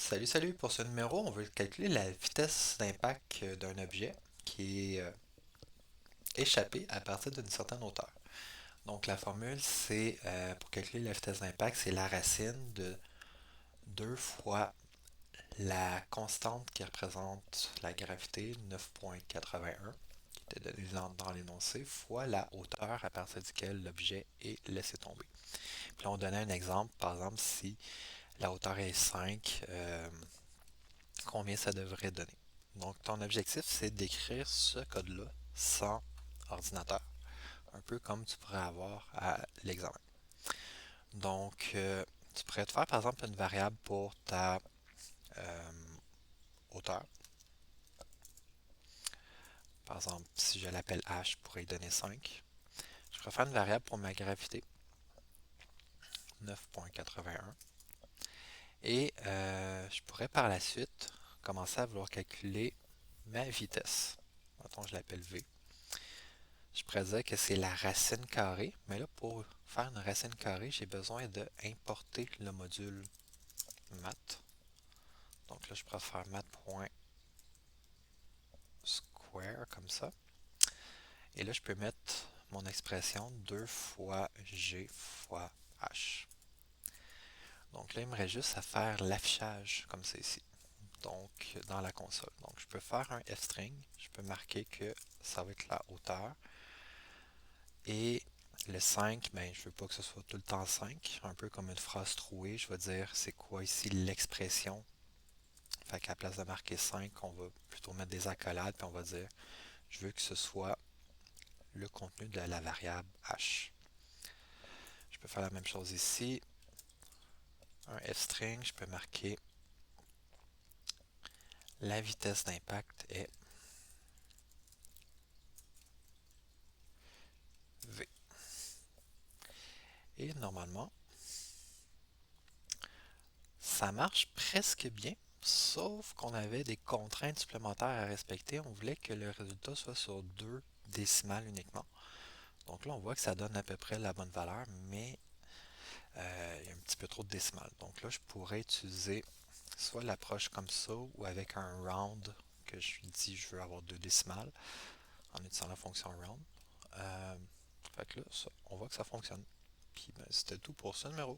Salut. Pour ce numéro, on veut calculer la vitesse d'impact d'un objet qui est échappé à partir d'une certaine hauteur. Donc la formule, c'est pour calculer la vitesse d'impact, c'est la racine de 2 fois la constante qui représente la gravité, 9,81, qui était donnée dans l'énoncé, fois la hauteur à partir duquel l'objet est laissé tomber. Puis là, on donnait un exemple, par exemple, si la hauteur est 5, combien ça devrait donner. Donc, ton objectif, c'est d'écrire ce code-là sans ordinateur, un peu comme tu pourrais avoir à l'examen. Donc, tu pourrais te faire, par exemple, une variable pour ta euh, hauteur. Par exemple, si je l'appelle h, je pourrais y donner 5. Je pourrais faire une variable pour ma gravité, 9,81. Et je pourrais par la suite commencer à vouloir calculer ma vitesse. Mettons, je l'appelle v. Je pourrais dire que c'est la racine carrée, mais là, pour faire une racine carrée, j'ai besoin d'importer le module math. Donc là, je pourrais faire math.square comme ça. Et là, je peux mettre mon expression 2 fois g fois h. Donc là, il me reste juste à faire l'affichage comme c'est ici. Donc, dans la console. Donc, je peux faire un f-string. Je peux marquer que ça va être la hauteur. Et le 5, ben, je ne veux pas que ce soit tout le temps 5. Un peu comme une phrase trouée, je vais dire c'est quoi ici l'expression. Fait qu'à la place de marquer 5, on va plutôt mettre des accolades, puis on va dire je veux que ce soit le contenu de la variable h. Je peux faire la même chose ici. Un f-string, je peux marquer la vitesse d'impact est v. Et normalement, ça marche presque bien, sauf qu'on avait des contraintes supplémentaires à respecter. On voulait que le résultat soit sur 2 décimales uniquement. Donc là, on voit que ça donne à peu près la bonne valeur, mais il y a un petit peu trop de décimales. Donc là, je pourrais utiliser soit l'approche comme ça ou avec un round que je lui dis je veux avoir 2 décimales en utilisant la fonction round. Fait que là, on voit que ça fonctionne. Puis ben, c'était tout pour ce numéro.